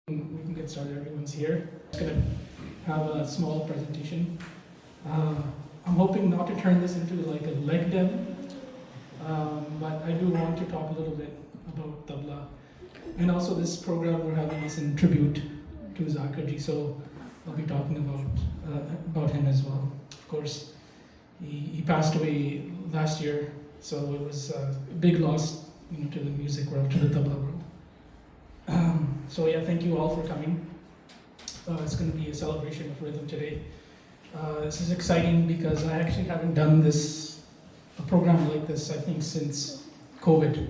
We can get started. Everyone's here. I'm going to have a small presentation. I'm hoping not to turn this into like a leg demo, but I do want to talk a little bit about Tabla. And also this program we're having is in tribute to Zakir-ji, so I'll be talking about him as well. Of course, he passed away last year, so it was a big loss, to the music world, to the Tabla world. So yeah, thank you all for coming. It's going to be a celebration of rhythm today. This is exciting because I actually haven't done a program like this, I think, since COVID.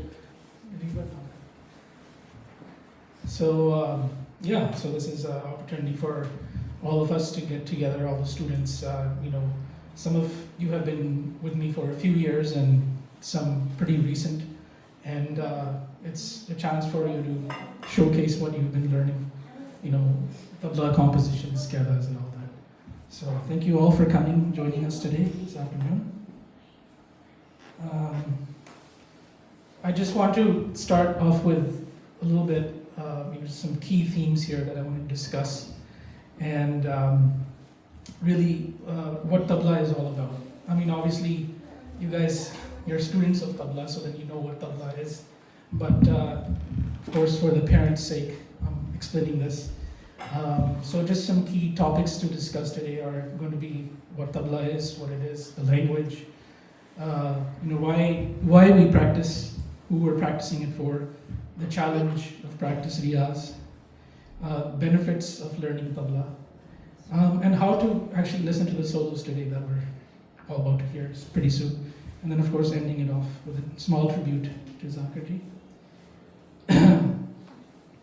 So so this is an opportunity for all of us to get together, all the students. Some of you have been with me for a few years and some pretty recent. And it's a chance for you to showcase what you've been learning, tabla compositions, skalas and all that. So thank you all for coming, joining us today, this afternoon. I just want to start off with a little bit, some key themes here that I want to discuss. And really what tabla is all about. Obviously, you're students of Tabla, so then you know what Tabla is. But of course, for the parents' sake, I'm explaining this. So just some key topics to discuss today are going to be what Tabla is, what it is, the language, why we practice, who we're practicing it for, the challenge of practice Riyaz, benefits of learning Tabla, and how to actually listen to the solos today that we're all about to hear pretty soon. And then, of course, ending it off with a small tribute to Zakir-ji.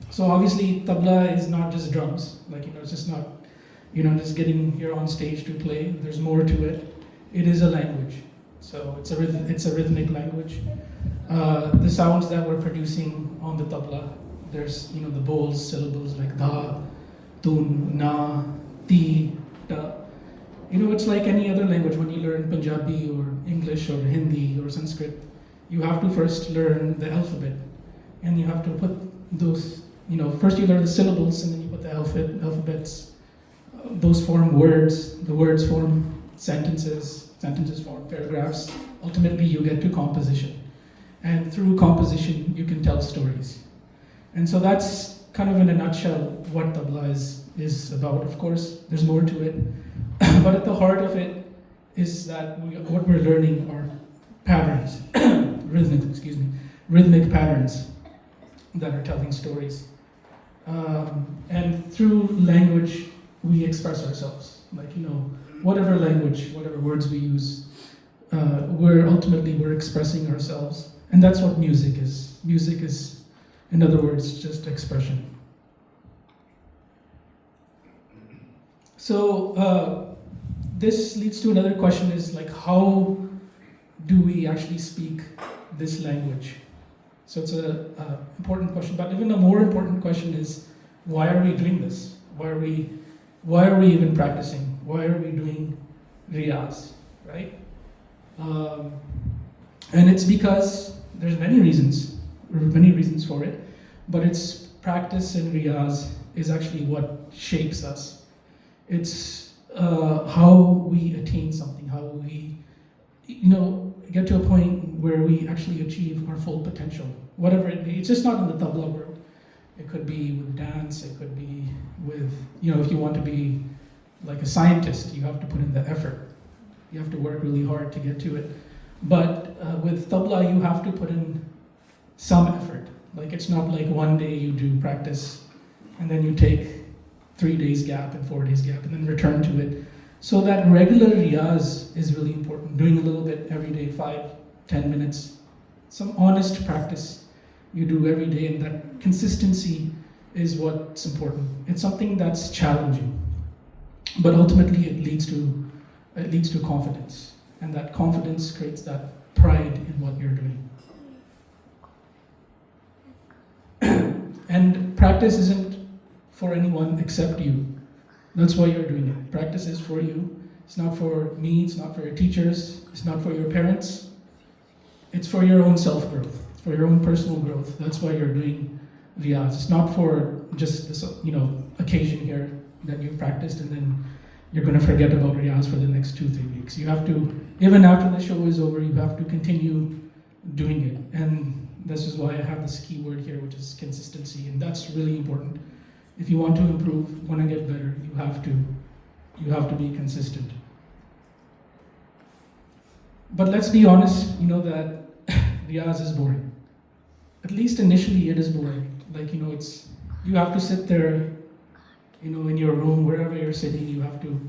So obviously, tabla is not just drums. It's just not, just getting here on stage to play. There's more to it. It is a language. So it's a rhythmic language. The sounds that we're producing on the tabla, there's, the bowls, syllables like da, tun, na, ti, ta. It's like any other language. When you learn Punjabi or English or Hindi or Sanskrit, you have to first learn the alphabet. And you have to put those, first you learn the syllables and then you put the alphabets. Those form words, the words form sentences form paragraphs. Ultimately, you get to composition. And through composition, you can tell stories. And so that's kind of in a nutshell what tabla is about. Of course, there's more to it. But at the heart of it is that what we're learning are patterns, rhythmic patterns that are telling stories. And through language, we express ourselves. Whatever language, whatever words we use, we're expressing ourselves. And that's what music is. Music is, in other words, just expression. So this leads to another question is how do we actually speak this language? So it's an important question, but even a more important question is, why are we doing this? Why are we even practicing? Why are we doing Riyaz, right? And it's because there's many reasons for it, but it's practice and Riyaz is actually what shapes us. It's how we attain something, how we, get to a point where we actually achieve our full potential, whatever it be. It's just not in the tabla world. It could be with dance, it could be with, if you want to be like a scientist, you have to put in the effort. You have to work really hard to get to it. But with tabla, you have to put in some effort. It's not like one day you do practice and then you take 3 days gap and 4 days gap and then return to it. So that regular riyaz is really important. Doing a little bit every day, 5-10 minutes. Some honest practice you do every day, and that consistency is what's important. It's something that's challenging, but ultimately it leads to confidence. And that confidence creates that pride in what you're doing. And practice isn't for anyone except you. That's why you're doing it. Practice is for you. It's not for me, it's not for your teachers, it's not for your parents. It's for your own self-growth, it's for your own personal growth. That's why you're doing Riyaz. It's not for just this, occasion here that you've practiced, and then you're going to forget about Riyaz for the next 2-3 weeks. You have to, even after the show is over, you have to continue doing it. And this is why I have this key word here, which is consistency, and that's really important. If you want to improve, want to get better, you have to be consistent. But let's be honest, that Riyaz is boring. At least initially it is boring. You have to sit there, in your room, wherever you're sitting, you have to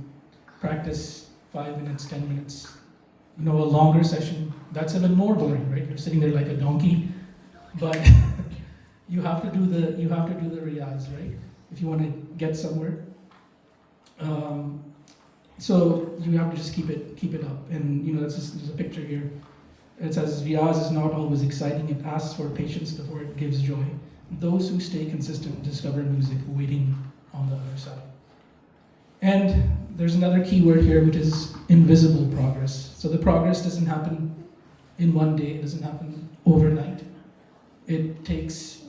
practice 5 minutes, 10 minutes. A longer session, that's even more boring, right? You're sitting there like a donkey, but you have to do the Riyaz, right? If you want to get somewhere. So you have to just keep it up. And there's a picture here. It says, Riyaz is not always exciting. It asks for patience before it gives joy. Those who stay consistent discover music waiting on the other side. And there's another key word here, which is invisible progress. So the progress doesn't happen in one day. It doesn't happen overnight. It takes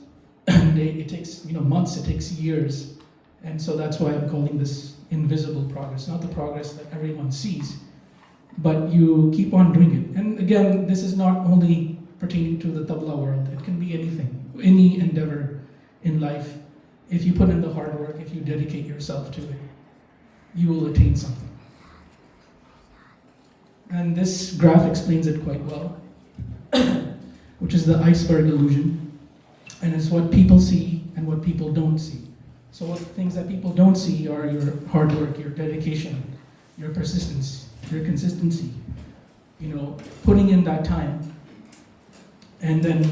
months. It takes years. And so that's why I'm calling this invisible progress, not the progress that everyone sees, but you keep on doing it. And again, this is not only pertaining to the tabla world. It can be anything, any endeavor in life. If you put in the hard work, if you dedicate yourself to it, you will attain something. And this graph explains it quite well, which is the iceberg illusion. And it's what people see and what people don't see. So what things that people don't see are your hard work, your dedication, your persistence, your consistency, putting in that time. And then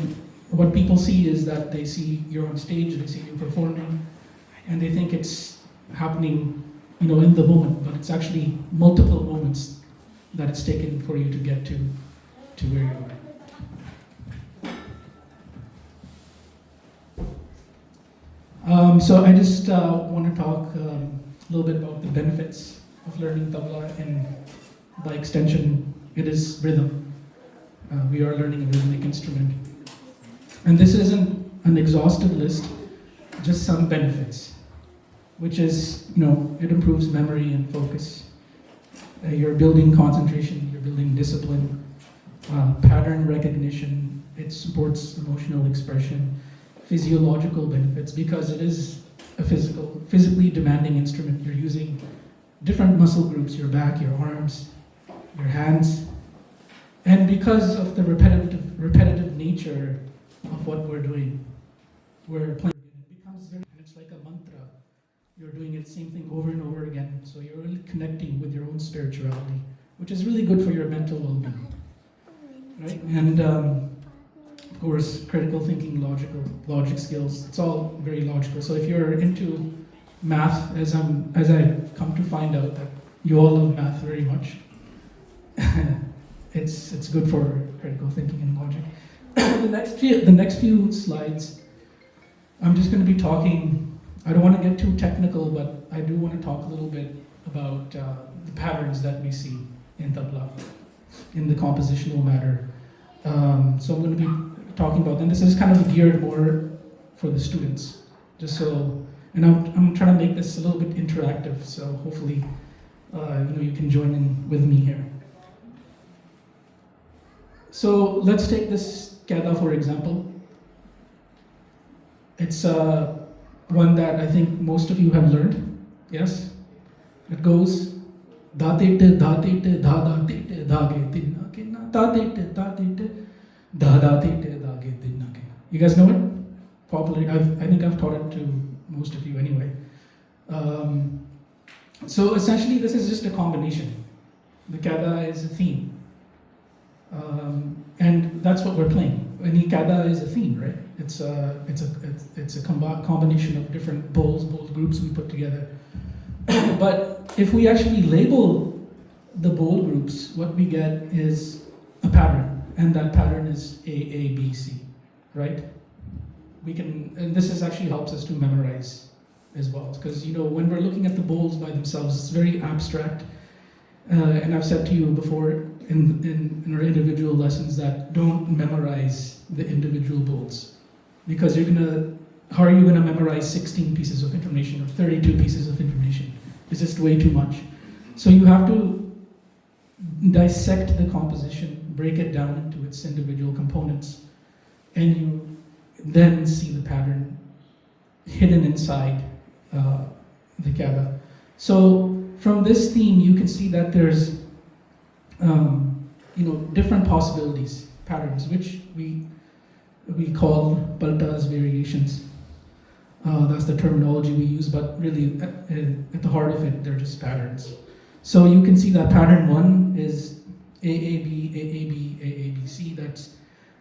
what people see is that they see you're on stage, they see you performing, and they think it's happening, in the moment, but it's actually multiple moments that it's taken for you to get to where you are. So I just want to talk a little bit about the benefits of learning tabla, and by extension, it is rhythm. We are learning a rhythmic instrument. And this isn't an exhaustive list, just some benefits, which is, it improves memory and focus. You're building concentration, you're building discipline, pattern recognition, it supports emotional expression, physiological benefits, because it is a physically demanding instrument. You're using different muscle groups, your back, your arms, your hands. And because of the repetitive nature of what we're doing, we're playing. It becomes and it's like a mantra. You're doing it same thing over and over again. So you're really connecting with your own spirituality, which is really good for your mental well-being, right? And of course, critical thinking, logic skills. It's all very logical. So if you're into math, as I've come to find out that you all love math very much, it's good for critical thinking and logic. The next few slides, I'm just going to be talking. I don't want to get too technical, but I do want to talk a little bit about the patterns that we see in tabla, in the compositional matter. So I'm going to be talking about, and this is kind of geared more for the students, and I'm trying to make this a little bit interactive, so hopefully you can join in with me here. So let's take this kada, for example. It's one that I think most of you have learned. Yes? It goes da-te-te, da-te-te, da-da-te-te, da-ge-te-na-ke-na, da-te-te, da-te-te, da-da-te-te, da-ge-te-na-ke. You guys know it? Popular. I think I've taught it to most of you anyway. So essentially this is just a combination. The kada is a theme. And that's what we're playing. Any kada is a theme, right? It's a combination of different bowls groups we put together. But if we actually label the bowl groups, what we get is a pattern, and that pattern is A, A, B, C, right? And this actually helps us to memorize as well, because when we're looking at the bowls by themselves, it's very abstract. And I've said to you before in our individual lessons that don't memorize the individual bowls, because you're gonna how are you going to memorize 16 pieces of information or 32 pieces of information? It's just way too much. So you have to dissect the composition, break it down into its individual components, and you then see the pattern hidden inside the Kaaba. So from this theme, you can see that there's different possibilities, patterns, which we call paltas, variations. That's the terminology we use, but really at the heart of it, they're just patterns. So you can see that pattern 1 is AAB, AAB, AABC. That's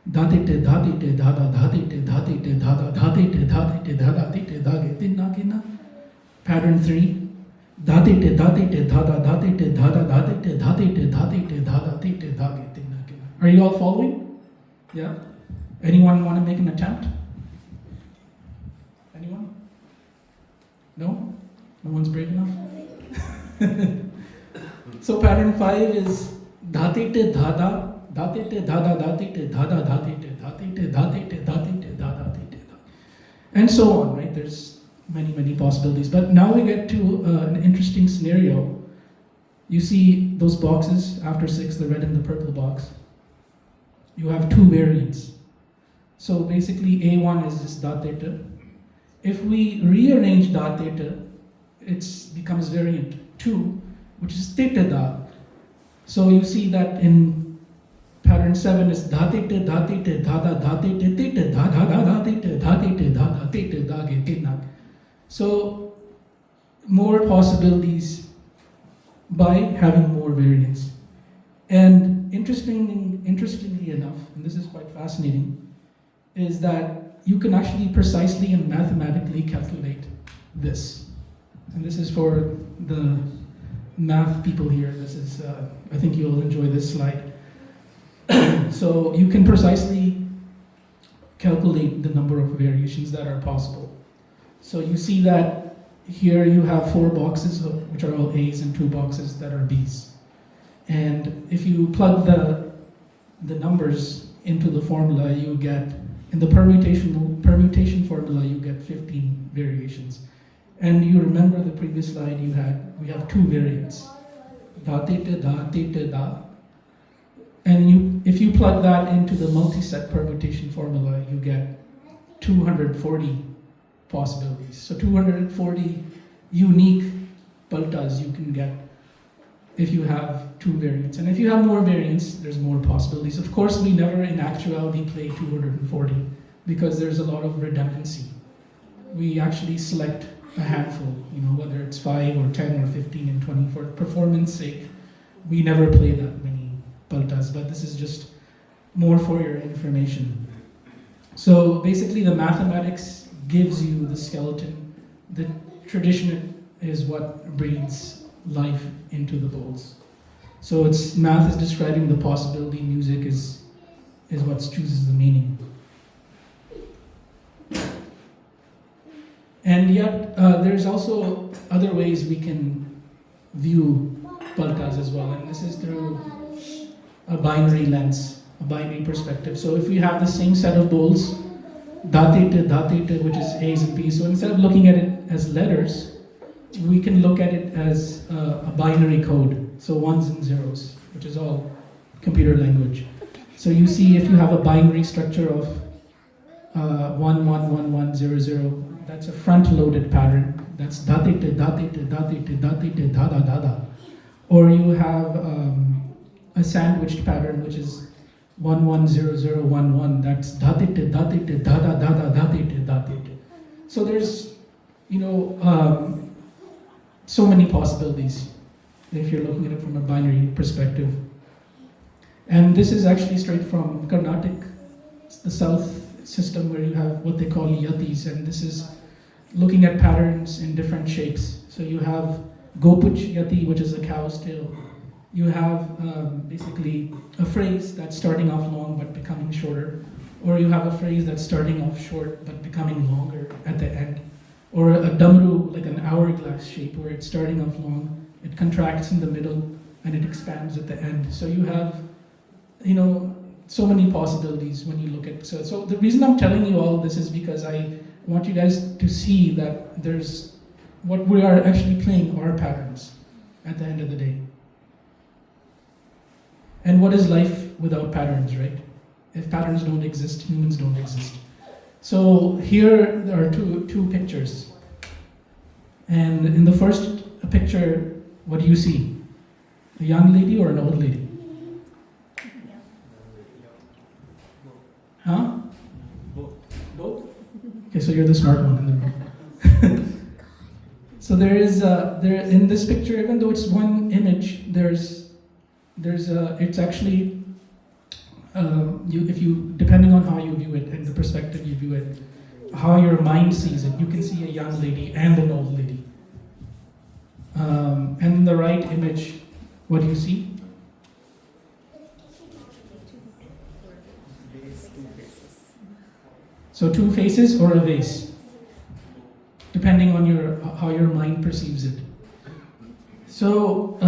dhatite, dhatite, dhada, dhatite, dhatite, dhada, dhatite, dhatite, dhada, dhatite, dhage, tinna, kinna. Pattern 3, dhatite, dhatite, dhada, dhatite, dhada, dhatite, dhatite, dhatite, dhada, dhatite, dhage, tinna, kinna. Are you all following? Yeah? Anyone want to make an attempt? Anyone? No? No one's brave enough? So pattern 5 is dhatite, dhada, dhatite, dhada, dhatite, dhada, dhatite, dhatite, dhatite, dhatite, dhada, dhatite, and so on, right? There's many possibilities. But now we get to an interesting scenario. You see those boxes after 6, the red and the purple box. You have 2 variants. So basically A1 is this dhatite. If we rearrange dhatite, it becomes variant 2, which is theta da. So you see that in pattern 7 is dhatite, dhatite, dhada, dhatite, theta, dhada, dhatite, dhatite, dhada, theta, dhage, tinna. So more possibilities by having more variants. And interestingly enough, and this is quite fascinating, is that you can actually precisely and mathematically calculate this. And this is for the math people here. This is, I think you'll enjoy this slide. So you can precisely calculate the number of variations that are possible. So you see that here you have 4 boxes, which are all A's, and 2 boxes that are B's. And if you plug the numbers into the formula, you get, in the permutation formula, you get 15 variations. And you remember the previous slide we have 2 variants. Da, theta, da, theta, da. And if you plug that into the multi-set permutation formula, you get 240 possibilities. So 240 unique paltas you can get if you have 2 variants. And if you have more variants, there's more possibilities. Of course, we never in actuality play 240 because there's a lot of redundancy. We actually select a handful, whether it's 5 or 10 or 15 and 20 for performance sake. We never play that many paltas, but this is just more for your information. So basically the mathematics gives you the skeleton. The tradition is what breathes life into the bowls. So math is describing the possibility, music is what chooses the meaning. And yet, there's also other ways we can view paltas as well, and this is through a binary lens, a binary perspective. So if we have the same set of bowls, dhatite, which is A's and B's, so instead of looking at it as letters, we can look at it as a binary code, so 1s and 0s, which is all computer language. So you see if you have a binary structure of 1, 1, 1, 1, 0, 0, that's a front-loaded pattern. That's dhatite, dhatite, dhatite, dhatite, dhada, dhada. Or you have a sandwiched pattern, which is 1, 1, 0, 0, 1, 1. That's dhatite, dhatite, dhada, dhada, dhatite, dhatite. So there's, so many possibilities if you're looking at it from a binary perspective. And this is actually straight from Carnatic, it's the south system where you have what they call yatis, and this is looking at patterns in different shapes. So you have Gopuch yati, which is a cow's tail. You have basically a phrase that's starting off long but becoming shorter, or you have a phrase that's starting off short but becoming longer at the end, or a damru, like an hourglass shape, where it's starting off long, it contracts in the middle, and it expands at the end. So you have, so many possibilities when you look at. So the reason I'm telling you all this is because I I want you guys to see that there's what we are actually playing are patterns at the end of the day. And what is life without patterns, right? If patterns don't exist, humans don't exist. So here there are two pictures. And in the first picture, what do you see? A young lady or an old lady? Huh? Both? Okay, so you're the smart one in the room. So there is there in this picture, even though it's one image, it's actually if you depending on how you view it and the perspective you view it, how your mind sees it, you can see a young lady and an old lady. And in the right image, what do you see? So two faces or a vase, depending on how your mind perceives it. So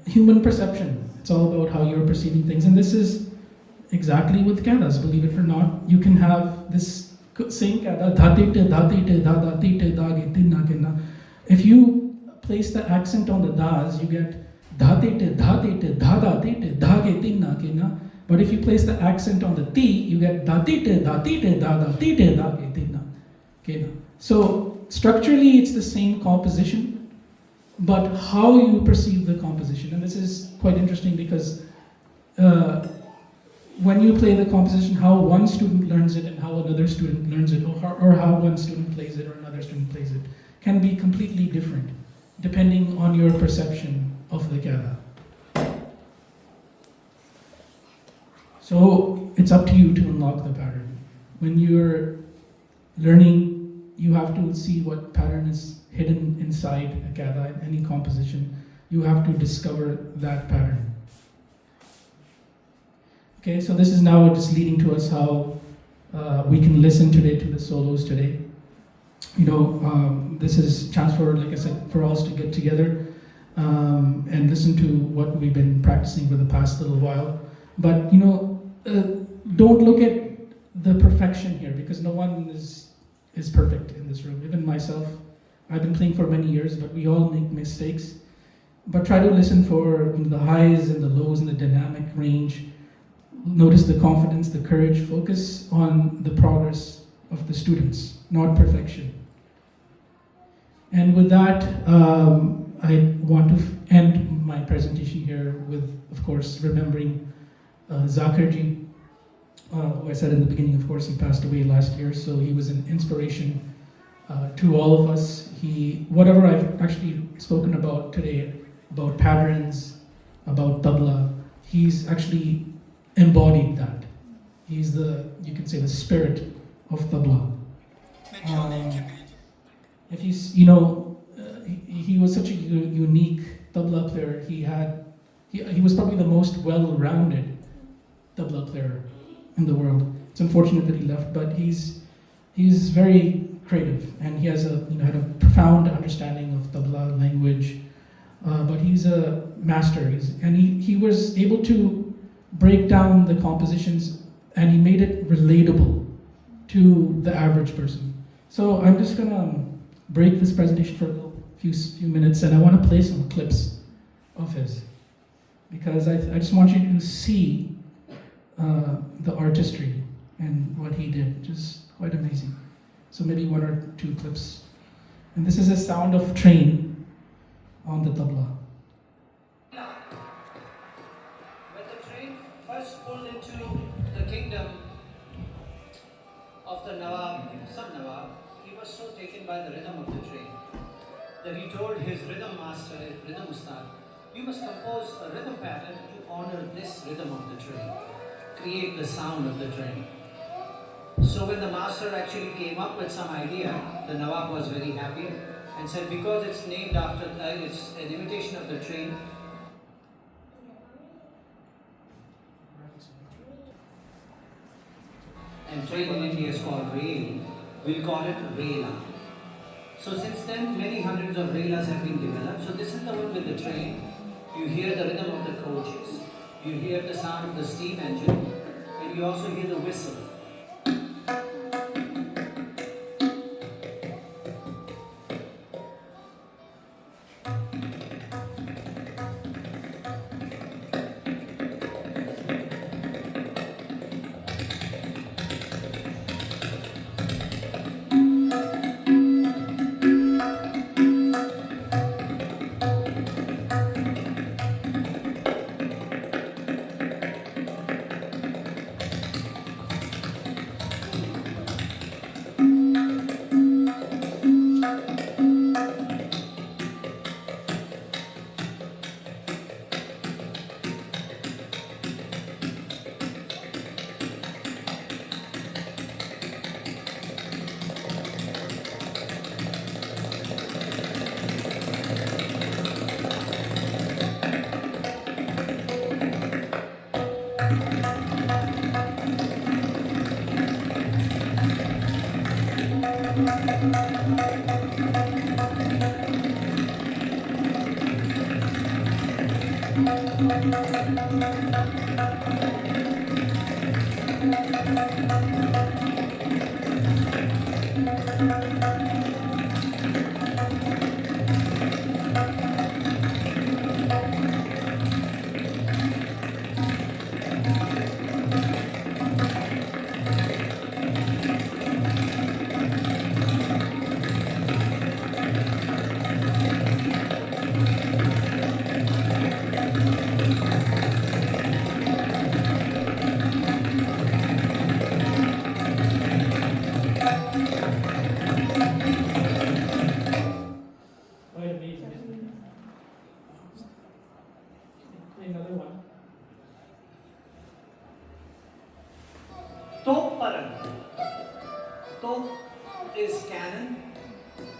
human perception, it's all about how you're perceiving things, and this is exactly with kadas, believe it or not. You can have this same kada, if you place the accent on the das, you get but if you place the accent on the ti, you get so structurally it's the same composition, but how you perceive the composition, and this is quite interesting because when you play the composition, how one student learns it and how another student learns it, or how one student plays it or another student plays it, can be completely different depending on your perception of the kada. So it's up to you to unlock the pattern. When you're learning, you have to see what pattern is hidden inside a kada, in any composition. You have to discover that pattern. Okay, so this is now just leading to us how we can listen today to the solos today. This is a chance for, like I said, for us to get together and listen to what we've been practicing for the past little while. But don't look at the perfection here, because no one is perfect in this room. Even myself, I've been playing for many years, but we all make mistakes. But try to listen for the highs and the lows and the dynamic range. Notice the confidence, the courage. Focus on the progress of the students, not perfection. And with that, I want to end my presentation here with, of course, remembering Zakir-ji, who I said in the beginning, of course, he passed away last year, so he was an inspiration to all of us. Whatever I've actually spoken about today, about patterns, about tabla, he's actually embodied that. He's you can say, the spirit of tabla. If he was such a unique tabla player. He was probably the most well-rounded tabla player in the world. It's unfortunate that he left, but he's very creative, and he has had a profound understanding of tabla language. But he's a master, and he was able to break down the compositions, and he made it relatable to the average person. So I'm just gonna break this presentation for a few minutes, and I want to play some clips of his, because I just want you to see the artistry and what he did, which is quite amazing. So maybe one or two clips. And this is a sound of train on the tabla. When the train first pulled into the kingdom of the Nawab, son Nawab, he was so taken by the rhythm of the train that he told his rhythm master, his rhythm ustad, you must compose a rhythm pattern to honor this rhythm of the train, create the sound of the train. So when the master actually came up with some idea, the Nawab was very happy and said, because it's named after, it's an imitation of the train. And train in India is called rail. We'll call it Rela. So since then, many hundreds of Relas have been developed. So this is the one with the train. You hear the rhythm of the coaches. You hear the sound of the steam engine. And you also hear the whistle. Top is cannon.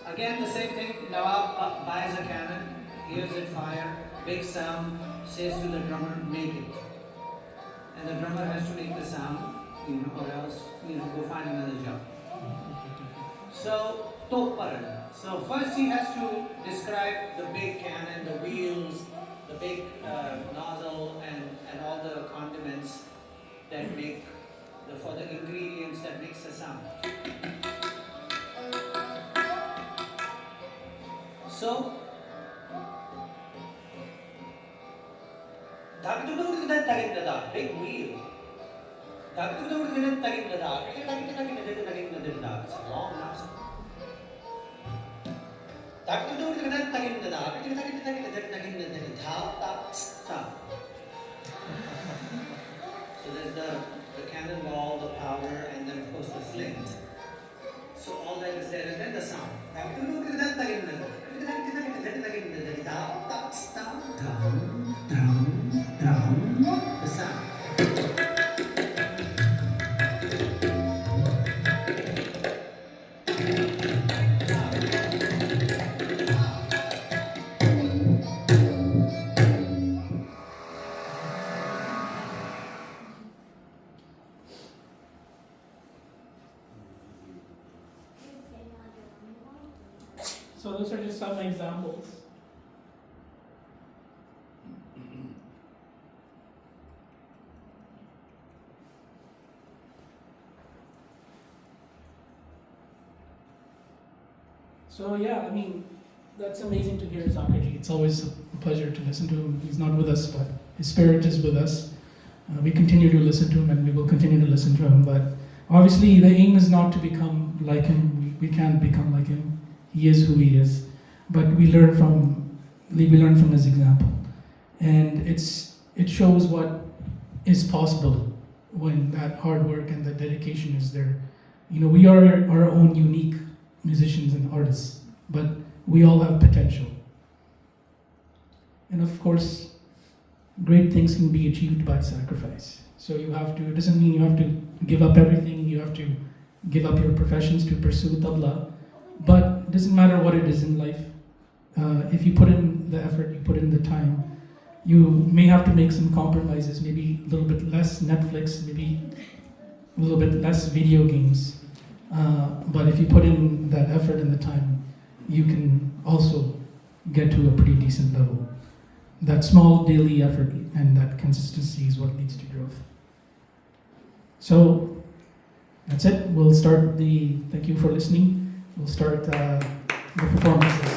Again, the same thing. Nawab buys a cannon, hears it fire, big sound, says to the drummer, make it. And the drummer has to make the sound, or else, go find another job. So, top. So first he has to describe the big cannon, the wheels, the big nozzle, and all the condiments that make for the ingredients that makes the sound. So, big wheel. It's a long nozzle. So there's the cannonball, the powder, and then of course the flint. So all that is there, and then the sound. The sound. So those are just some examples. So yeah, that's amazing to hear Zakir-ji. It's always a pleasure to listen to him. He's not with us, but his spirit is with us. We continue to listen to him, and we will continue to listen to him. But obviously, the aim is not to become like him. We can't become like him. He is who he is, but we learn from his example, and it shows what is possible when that hard work and that dedication is there. We are our own unique musicians and artists, but we all have potential, and of course, great things can be achieved by sacrifice. So it doesn't mean you have to give up everything. You have to give up your professions to pursue tabla. But it doesn't matter what it is in life. If you put in the effort, you put in the time, you may have to make some compromises, maybe a little bit less Netflix, maybe a little bit less video games. But if you put in that effort and the time, you can also get to a pretty decent level. That small daily effort and that consistency is what leads to growth. So that's it. We'll start thank you for listening. We'll start the performances.